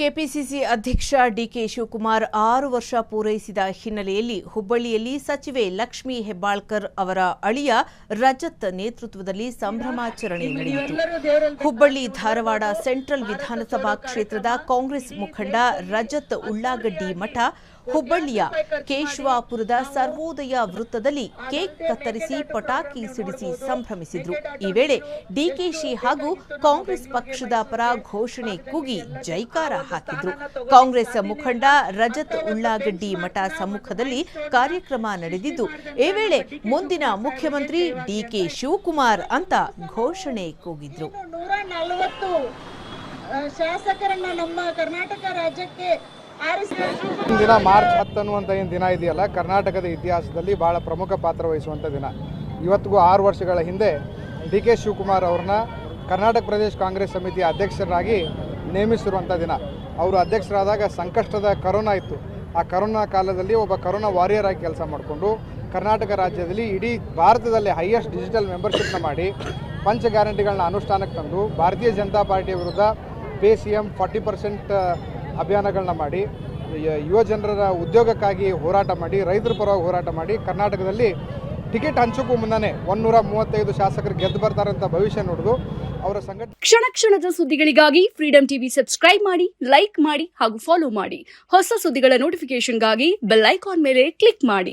KPCC ಅಧ್ಯಕ್ಷ DK Shivakumar 6 ವರ್ಷ ಪೂರೈಸಿದ ಹಿನ್ನೆಲೆಯಲ್ಲಿ ಹುಬ್ಬಳ್ಳಿಯಲ್ಲಿ ಸಚಿವೆ ಲಕ್ಷ್ಮೀ ಹೆಬ್ಬಾಳ್ಕರ್ ಅವರ ಅಳಿಯ ರಜತ್ ನೇತೃತ್ವದಲ್ಲಿ ಸಂಭ್ರಮಾಚರಣೆ ನಡೆಯಿತು. ಹುಬ್ಬಳ್ಳಿ ಧಾರವಾಡ ಸೆಂಟ್ರಲ್ ವಿಧಾನಸಭಾ ಕ್ಷೇತ್ರದ ಕಾಂಗ್ರೆಸ್ ಮುಖಂಡ ರಜತ್ ಉಳ್ಳಾಗಡ್ಡಿ ಮಠ ಹುಬ್ಬಳ್ಳಿಯ ಕೇಶವಾಪುರದ ಸರ್ವೋದಯ ವೃತ್ತದಲ್ಲಿ ಕೇಕ್ ಕತ್ತರಿಸಿ ಪಟಾಕಿ ಸಿಡಿಸಿ ಸಂಭ್ರಮಿಸಿದ್ರು. ಈ ವೇಳೆ ಡಿಕೆಶಿ ಹಾಗೂ ಕಾಂಗ್ರೆಸ್ ಪಕ್ಷದ ಪರ ಘೋಷಣೆ ಕೂಗಿ ಜೈಕಾರ ಹಾಕಿದ್ರು. ಕಾಂಗ್ರೆಸ್ ಮುಖಂಡ ರಜತ್ ಉಳ್ಳಾಗಡ್ಡಿ ಮಠ ಸಮ್ಮುಖದಲ್ಲಿ ಕಾರ್ಯಕ್ರಮ ನಡೆದಿದ್ದು, ಈ ವೇಳೆ ಮುಂದಿನ ಮುಖ್ಯಮಂತ್ರಿ ಡಿಕೆ ಶಿವಕುಮಾರ್ ಅಂತ ಘೋಷಣೆ ಕೂಗಿದ್ರು. 140 ಶಾಸಕರನ್ನ ನಮ್ಮ ಕರ್ನಾಟಕ ರಾಜ್ಯಕ್ಕೆ ದಿನ ಮಾರ್ಚ್ 10 ಅನ್ನುವಂಥ ಏನು ದಿನ ಇದೆಯಲ್ಲ, ಕರ್ನಾಟಕದ ಇತಿಹಾಸದಲ್ಲಿ ಭಾಳ ಪ್ರಮುಖ ಪಾತ್ರ ವಹಿಸುವಂಥ ದಿನ. ಇವತ್ತಿಗೂ 6 ವರ್ಷಗಳ ಹಿಂದೆ ಡಿ ಕೆ ಶಿವಕುಮಾರ್ ಅವ್ರನ್ನ ಕರ್ನಾಟಕ ಪ್ರದೇಶ ಕಾಂಗ್ರೆಸ್ ಸಮಿತಿಯ ಅಧ್ಯಕ್ಷರಾಗಿ ನೇಮಿಸಿರುವಂಥ ದಿನ. ಅವರು ಅಧ್ಯಕ್ಷರಾದಾಗ ಸಂಕಷ್ಟದ ಕರೋನಾ ಇತ್ತು. ಆ ಕರೋನಾ ಕಾಲದಲ್ಲಿ ಒಬ್ಬ ಕರೋನಾ ವಾರಿಯರ್ ಆಗಿ ಕೆಲಸ ಮಾಡಿಕೊಂಡು ಕರ್ನಾಟಕ ರಾಜ್ಯದಲ್ಲಿ ಇಡೀ ಭಾರತದಲ್ಲಿ ಹೈಯೆಸ್ಟ್ ಡಿಜಿಟಲ್ ಮೆಂಬರ್ಶಿಪ್ನ ಮಾಡಿ ಪಂಚ ಗ್ಯಾರಂಟಿಗಳನ್ನ ಅನುಷ್ಠಾನಕ್ಕೆ ತಂದು ಭಾರತೀಯ ಜನತಾ ಪಾರ್ಟಿಯ ವಿರುದ್ಧ ಪೇ CM 40% ಅಭಿಯಾನಗಳನ್ನ ಮಾಡಿ ಯುವ ಜನರ ಉದ್ಯೋಗಕ್ಕಾಗಿ ಹೋರಾಟ ಮಾಡಿ ರೈತರ ಪರವಾಗಿ ಹೋರಾಟ ಮಾಡಿ ಕರ್ನಾಟಕದಲ್ಲಿ ಟಿಕೆಟ್ ಹಂಚೋಕ್ಕೂ ಮುನ್ನನೇ 135 ಶಾಸಕರು ಗೆದ್ದು ಬರ್ತಾರಂತ ಭವಿಷ್ಯ ನೋಡಿದು ಅವರ ಸಂಘಟನೆ. ಕ್ಷಣ ಕ್ಷಣದ ಸುದ್ದಿಗಳಿಗಾಗಿ ಫ್ರೀಡಂ ಟಿವಿ ಸಬ್ಸ್ಕ್ರೈಬ್ ಮಾಡಿ, ಲೈಕ್ ಮಾಡಿ ಹಾಗೂ ಫಾಲೋ ಮಾಡಿ. ಹೊಸ ಸುದ್ದಿಗಳ ನೋಟಿಫಿಕೇಶನ್ಗಾಗಿ ಬೆಲ್ ಐಕಾನ್ ಮೇಲೆ ಕ್ಲಿಕ್ ಮಾಡಿ.